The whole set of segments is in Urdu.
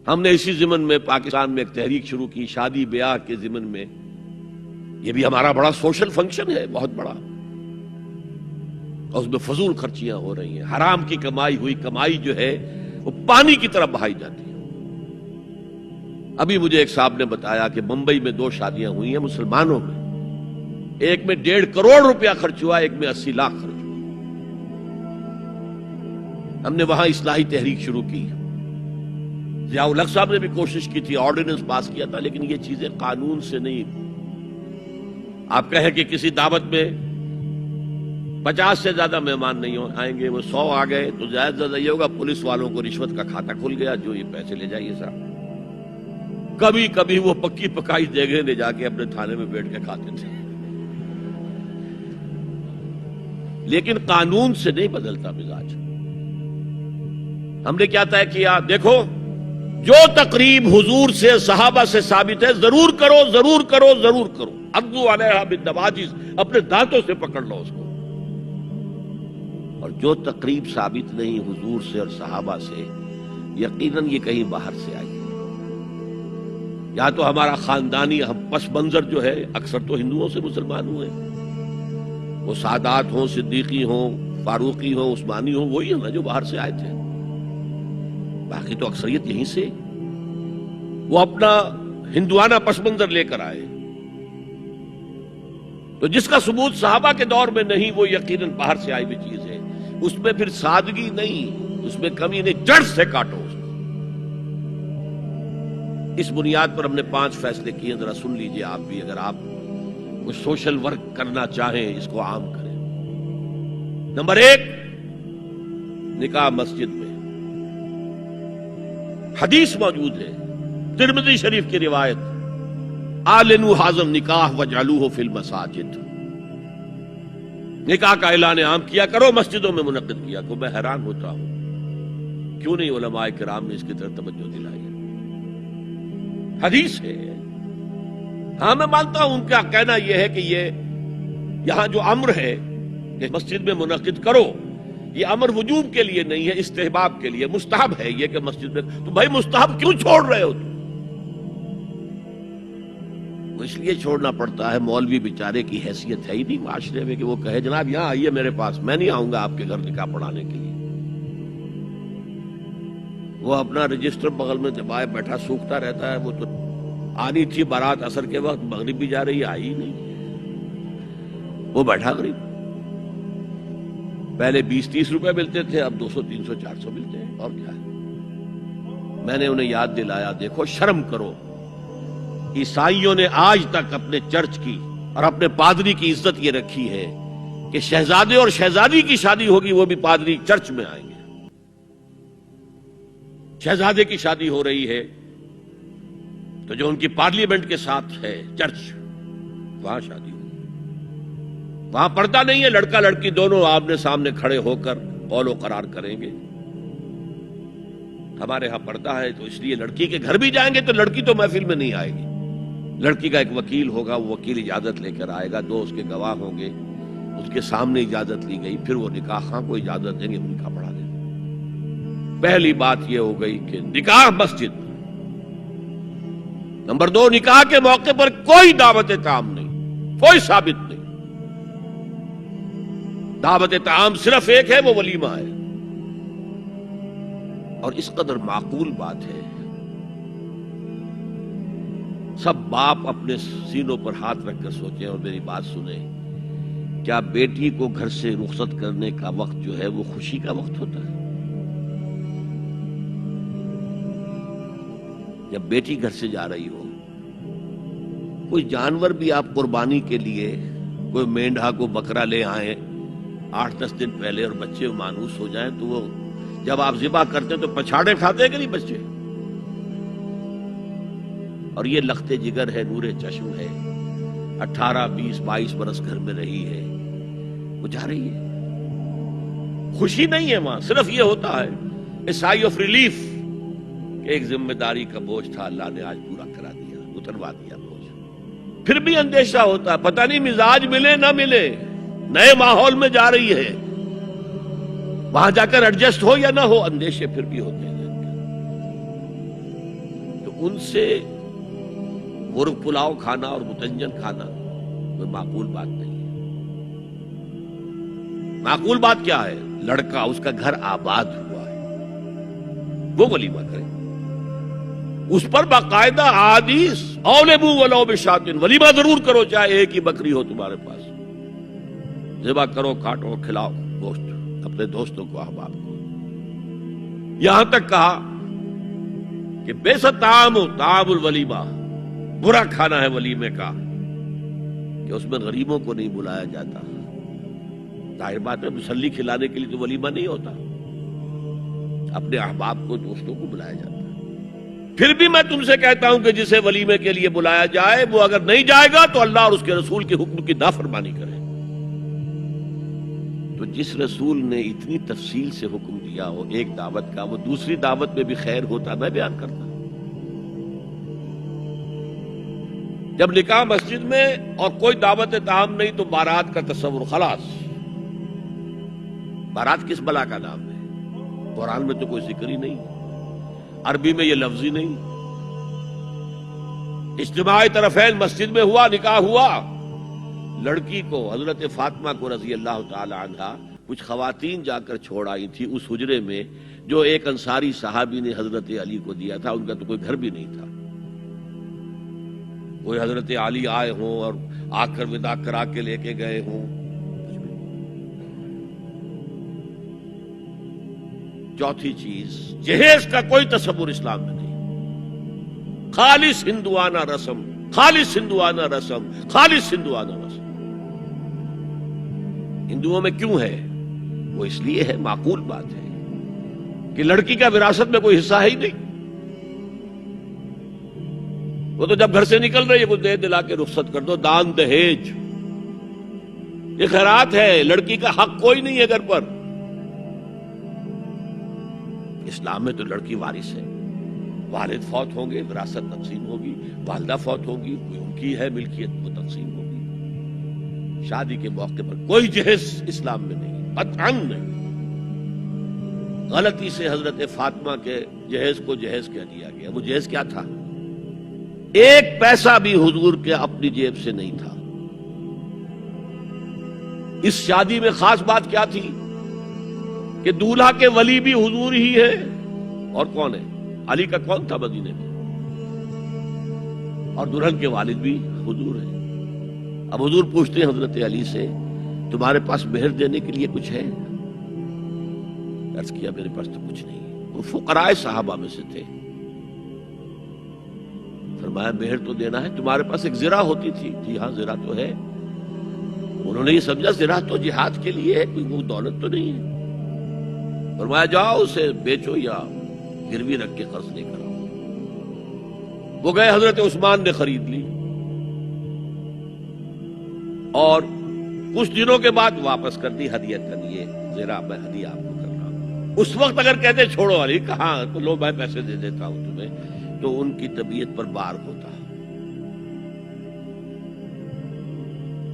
ہم نے اسی ضمن میں پاکستان میں ایک تحریک شروع کی شادی بیاہ کے ضمن میں. یہ بھی ہمارا بڑا سوشل فنکشن ہے، بہت بڑا، اور اس میں فضول خرچیاں ہو رہی ہیں. حرام کی کمائی ہوئی کمائی جو ہے وہ پانی کی طرح بہائی جاتی ہے. ابھی مجھے ایک صاحب نے بتایا کہ ممبئی میں 2 شادیاں ہوئی ہیں مسلمانوں میں، ایک میں 1.5 کروڑ روپیہ خرچ ہوا، ایک میں 80 لاکھ خرچ ہوا. ہم نے وہاں اصلاحی تحریک شروع کی. ضیاء الحق صاحب نے بھی کوشش کی تھی، آرڈیننس پاس کیا تھا، لیکن یہ چیزیں قانون سے نہیں. آپ کہیں کہ کسی دعوت میں 50 سے زیادہ مہمان نہیں آئیں گے، وہ 100 آ گئے تو زیادہ زیادہ یہ ہوگا پولیس والوں کو رشوت کا کھاتا کھل گیا، جو یہ پیسے لے جائیے صاحب. کبھی کبھی وہ پکی پکائی جگہ لے جا کے اپنے تھانے میں بیٹھ کے کھاتے تھے، لیکن قانون سے نہیں بدلتا مزاج. ہم نے کیا طے کیا؟ دیکھو، جو تقریب حضور سے صحابہ سے ثابت ہے ضرور کرو، ضرور کرو، ضرور کرو. عضو علیہا بالنواجذ، اپنے دانتوں سے پکڑ لو اس کو. اور جو تقریب ثابت نہیں حضور سے اور صحابہ سے، یقیناً یہ کہیں باہر سے آئی. یا تو ہمارا خاندانی پس منظر جو ہے، اکثر تو ہندوؤں سے مسلمان ہوئے، وہ سادات ہوں، صدیقی ہوں، فاروقی ہوں، عثمانی ہوں، وہی ہیں جو باہر سے آئے تھے. باقی تو اکثریت یہیں سے، وہ اپنا ہندوانہ پس منظر لے کر آئے. تو جس کا ثبوت صحابہ کے دور میں نہیں، وہ یقیناً باہر سے آئی ہوئی چیز ہے. اس میں پھر سادگی نہیں، اس میں کمی نہیں، جڑ سے کاٹو اس کو. اس بنیاد پر ہم نے 5 فیصلے کیے، ذرا سن لیجئے آپ بھی، اگر آپ کچھ سوشل ورک کرنا چاہیں اس کو عام کریں. نمبر 1، نکاح مسجد میں. حدیث موجود ہے، ترمذی شریف کی روایت، اعلنوا ھذا النکاح واجعلوہ فی المساجد. نکاح کا اعلان عام کیا کرو، مسجدوں میں منعقد کیا کرو. میں حیران ہوتا ہوں کیوں نہیں علماء کرام نے اس کی طرف توجہ دلائی. حدیث ہے. ہاں میں مانتا ہوں ان کا کہنا یہ ہے کہ یہ یہاں جو امر ہے کہ مسجد میں منعقد کرو، یہ امر وجوب کے لیے نہیں ہے، استحباب کے لیے. مستحب ہے یہ کہ مسجد میں. تو بھائی مستحب کیوں چھوڑ رہے ہو تم؟ وہ اس لیے چھوڑنا پڑتا ہے، مولوی بیچارے کی حیثیت ہے ہی نہیں معاشرے میں کہ وہ کہے جناب یہاں آئیے میرے پاس، میں نہیں آؤں گا آپ کے گھر نکاح پڑھانے کے لیے. وہ اپنا رجسٹر بغل میں دبائے بیٹھا سوکھتا رہتا ہے. وہ تو آنی تھی بارات عصر کے وقت، مغرب بھی جا رہی ہے، آئی ہی نہیں. وہ بیٹھا غریب. پہلے 20-30 روپے ملتے تھے، اب 200 300 400 ملتے ہیں. اور کیا ہے؟ میں نے انہیں یاد دلایا، دیکھو شرم کرو. عیسائیوں نے آج تک اپنے چرچ کی اور اپنے پادری کی عزت یہ رکھی ہے کہ شہزادے اور شہزادی کی شادی ہوگی وہ بھی پادری چرچ میں آئیں گے. شہزادے کی شادی ہو رہی ہے تو جو ان کی پارلیمنٹ کے ساتھ ہے چرچ، وہاں شادی ہوگی. وہاں پردہ نہیں ہے، لڑکا لڑکی دونوں آمنے سامنے کھڑے ہو کر قول و قرار کریں گے. ہمارے ہاں پردہ ہے تو اس لیے لڑکی کے گھر بھی جائیں گے تو لڑکی تو محفل میں نہیں آئے گی. لڑکی کا ایک وکیل ہوگا، وہ وکیل اجازت لے کر آئے گا، 2 اس کے گواہ ہوں گے، اس کے سامنے اجازت لی گئی، پھر وہ نکاح خواہ کو اجازت دیں گے، وہ نکاح پڑھا دیں گے. پہلی بات یہ ہو گئی کہ نکاح مسجد. نمبر 2، نکاح کے موقع پر کوئی دعوت طعام نہیں، کوئی ثابت نہیں. دعوت طعام صرف ایک ہے، وہ ولیمہ ہے. اور اس قدر معقول بات ہے، سب باپ اپنے سینوں پر ہاتھ رکھ کر سوچیں اور میری بات سنیں. کیا بیٹی کو گھر سے رخصت کرنے کا وقت جو ہے وہ خوشی کا وقت ہوتا ہے؟ جب بیٹی گھر سے جا رہی ہو، کوئی جانور بھی آپ قربانی کے لیے، کوئی مینڈھا کو بکرا لے آئیں 8-10 دن پہلے اور بچے مانوس ہو جائیں تو وہ جب آپ ذبح کرتے ہیں تو پچھاڑے کھاتے ہیں کہ نہیں بچے؟ اور یہ لخت جگر ہے، نور چشم ہے، 18 20 22 برس گھر میں رہی ہے، وہ جا رہی ہے. خوشی نہیں ہے وہاں، صرف یہ ہوتا ہے اے سائی آف ریلیف کہ ایک ذمہ داری کا بوجھ تھا، اللہ نے آج پورا کرا دیا، اتروا دیا بوجھ. پھر بھی اندیشہ ہوتا ہے، پتہ نہیں مزاج ملے نہ ملے، نئے ماحول میں جا رہی ہے، وہاں جا کر ایڈجسٹ ہو یا نہ ہو، اندیشے پھر بھی ہوتے ہیں. ان سے مرغ پلاؤ کھانا اور متنجن کھانا کوئی معقول بات نہیں ہے۔ معقول بات کیا ہے؟ لڑکا اس کا گھر آباد ہوا ہے، وہ ولیمہ کرے، اس پر باقاعدہ احادیث اولبو ولو بشاتن، ولیمہ ضرور کرو چاہے ایک ہی بکری ہو تمہارے پاس، ذبح کرو، کاٹو، کھلاؤ گوشت اپنے دوستوں کو، احباب کو۔ یہاں تک کہا کہ بیس طعام الولیمہ، برا کھانا ہے ولیمے کا کہ اس میں غریبوں کو نہیں بلایا جاتا۔ ظاہر بات ہے مسلی کھلانے کے لیے تو ولیمہ نہیں ہوتا، اپنے احباب کو، دوستوں کو بلایا جاتا ہے۔ پھر بھی میں تم سے کہتا ہوں کہ جسے ولیمے کے لیے بلایا جائے وہ اگر نہیں جائے گا تو اللہ اور اس کے رسول کے حکم کی نافرمانی کرے۔ تو جس رسول نے اتنی تفصیل سے حکم دیا ہو ایک دعوت کا، وہ دوسری دعوت میں بھی خیر ہوتا میں بیان کرتا۔ جب نکاح مسجد میں اور کوئی دعوت طعام نہیں تو بارات کا تصور خلاص۔ بارات کس بلا کا نام ہے؟ قرآن میں تو کوئی ذکر ہی نہیں، عربی میں یہ لفظ ہی نہیں۔ اجتماعی طرفین مسجد میں ہوا، نکاح ہوا، لڑکی کو، حضرت فاطمہ کو رضی اللہ تعالی عنہا، کچھ خواتین جا کر چھوڑ آئی تھی اس حجرے میں جو ایک انصاری صحابی نے حضرت علی کو دیا تھا۔ ان کا تو کوئی گھر بھی نہیں تھا، کوئی حضرت علی آئے ہوں اور آ کر ودا کرا کے لے کے گئے ہوں۔ چوتھی چیز، جہیز کا کوئی تصور اسلام میں نہیں، خالص ہندوانہ رسم، خالص ہندوانہ رسم، خالص ہندوانہ رسم۔ ہندوؤں میں کیوں ہے؟ وہ اس لیے ہے، معقول بات ہے کہ لڑکی کا وراثت میں کوئی حصہ ہے ہی نہیں، وہ تو جب گھر سے نکل رہی ہے کچھ دے دلا کے رخصت کر دو، دان دہیج، یہ خیرات ہے، لڑکی کا حق کوئی نہیں ہے گھر پر۔ اسلام میں تو لڑکی وارث ہے، والد فوت ہوں گے وراثت تقسیم ہوگی، والدہ فوت ہوگی کوئی ان کی ہے ملکیت وہ تقسیم ہوگی۔ شادی کے موقع پر کوئی جہیز اسلام میں نہیں، قطعاً نہیں۔ غلطی سے حضرت فاطمہ کے جہیز کو جہیز کہہ دیا گیا، وہ جہیز کیا تھا؟ ایک پیسہ بھی حضور کے اپنی جیب سے نہیں تھا۔ اس شادی میں خاص بات کیا تھی کہ دولہا کے ولی بھی حضور ہی ہے، اور کون ہے؟ علی کا کون تھا مدینے میں؟ اور دلہن کے والد بھی حضور ہے۔ اب حضور پوچھتے ہیں حضرت علی سے، تمہارے پاس مہر دینے کے لیے کچھ ہے؟ عرض کیا میرے پاس تو کچھ نہیں ہے۔ وہ فقراء صحابہ میں سے تھے۔ فرمایا مہر تو دینا ہے، تمہارے پاس ایک زرہ ہوتی تھی؟ جی ہاں زرہ تو ہے۔ انہوں نے یہ سمجھا زرہ تو جہاد کے لیے ہے، کوئی وہ دولت تو نہیں ہے۔ فرمایا جاؤ اسے بیچو یا گروی رکھ کے قرض لے کر آؤ۔ وہ گئے، حضرت عثمان نے خرید لی، اور کچھ دنوں کے بعد واپس کر دی ہدیتاً، یہ زرہ میں ہدیہ آپ کو کر رہا ہوں۔ اس وقت اگر کہتے چھوڑو علی، کہاں تو لو میں پیسے دے دیتا ہوں تمہیں، تو ان کی طبیعت پر بار ہوتا۔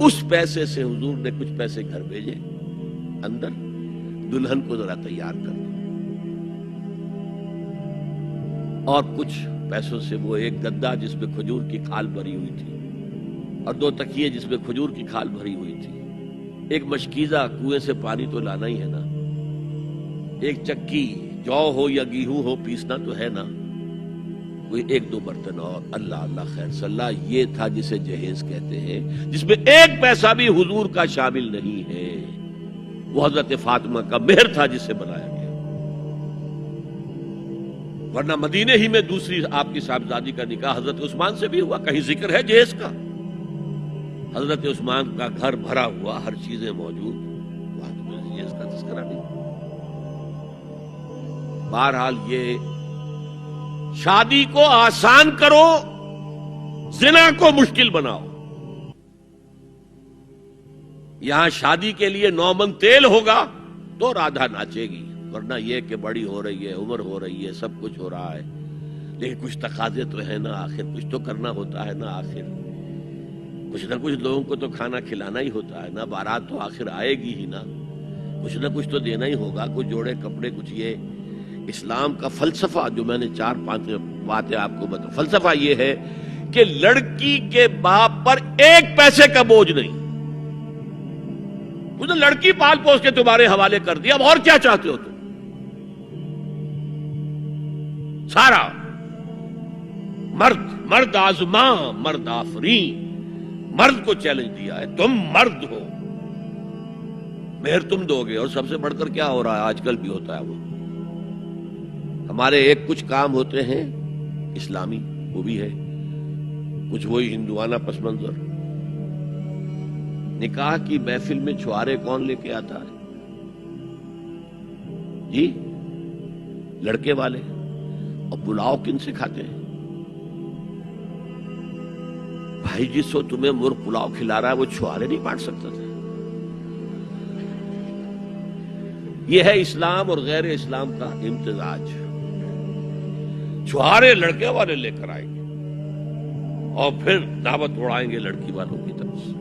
اس پیسے سے حضور نے کچھ پیسے گھر بھیجے اندر، دلہن کو ذرا تیار کر دو، اور کچھ پیسوں سے وہ ایک گدا جس میں کھجور کی کھال بھری ہوئی تھی، اور 2 تکیے جس میں کھجور کی کھال بھری ہوئی تھی، ایک مشکیزہ، کنویں سے پانی تو لانا ہی ہے نا، ایک چکی، جو ہو یا گیہوں ہو پیسنا تو ہے نا، کوئی 1-2 برتن، اور اللہ اللہ خیر صلی اللہ، یہ تھا جسے جہیز کہتے ہیں، جس میں ایک پیسہ بھی حضور کا شامل نہیں ہے۔ وہ حضرت فاطمہ کا مہر تھا جسے بنایا گیا، ورنہ مدینے ہی میں دوسری آپ کی صاحبزادی کا نکاح حضرت عثمان سے بھی ہوا، کہیں ذکر ہے جہیز کا؟ حضرت عثمان کا گھر بھرا ہوا، ہر چیزیں موجود، وہاں تو جہیز کا تذکرہ نہیں۔ بہرحال یہ شادی کو آسان کرو، زنا کو مشکل بناؤ۔ یہاں شادی کے لیے 9 من تیل ہوگا تو رادھا ناچے گی، ورنہ یہ کہ بڑی ہو رہی ہے، عمر ہو رہی ہے، سب کچھ ہو رہا ہے، لیکن کچھ تقاضے تو ہے نا، آخر کچھ تو کرنا ہوتا ہے نا، آخر کچھ نہ کچھ لوگوں کو تو کھانا کھلانا ہی ہوتا ہے نا، بارات تو آخر آئے گی ہی نا، کچھ نہ کچھ تو دینا ہی ہوگا، کچھ جوڑے کپڑے، کچھ یہ اسلام کا فلسفہ جو میں نے 4-5 باتیں آپ کو بتا، فلسفہ یہ ہے کہ لڑکی کے باپ پر 1 پیسے کا بوجھ نہیں. مجھے لڑکی پال پوس کے تمہارے حوالے کر دیا، اب اور کیا چاہتے ہو تم؟ سارا مرد آزماں مرد آفرین، مرد کو چیلنج دیا ہے، تم مرد ہو، مہر تم دو گے. اور سب سے بڑھ کر کیا ہو رہا ہے آج کل بھی ہوتا ہے، وہ ہمارے کچھ کام ہوتے ہیں اسلامی، وہ بھی ہے، کچھ وہی ہندوانہ پس منظر. نکاح کی محفل میں چھوارے کون لے کے آتا ہے جی؟ لڑکے والے. اور پلاؤ کن سے کھاتے ہیں بھائی؟ جس کو تمہیں مرغ پلاؤ کھلا رہا ہے وہ چھوارے نہیں بانٹ سکتا تھا. یہ ہے اسلام اور غیر اسلام کا امتزاج. چھوارے لڑکے والے لے کر آئیں گے اور پھر دعوت اڑائیں گے لڑکی والوں کی طرف سے.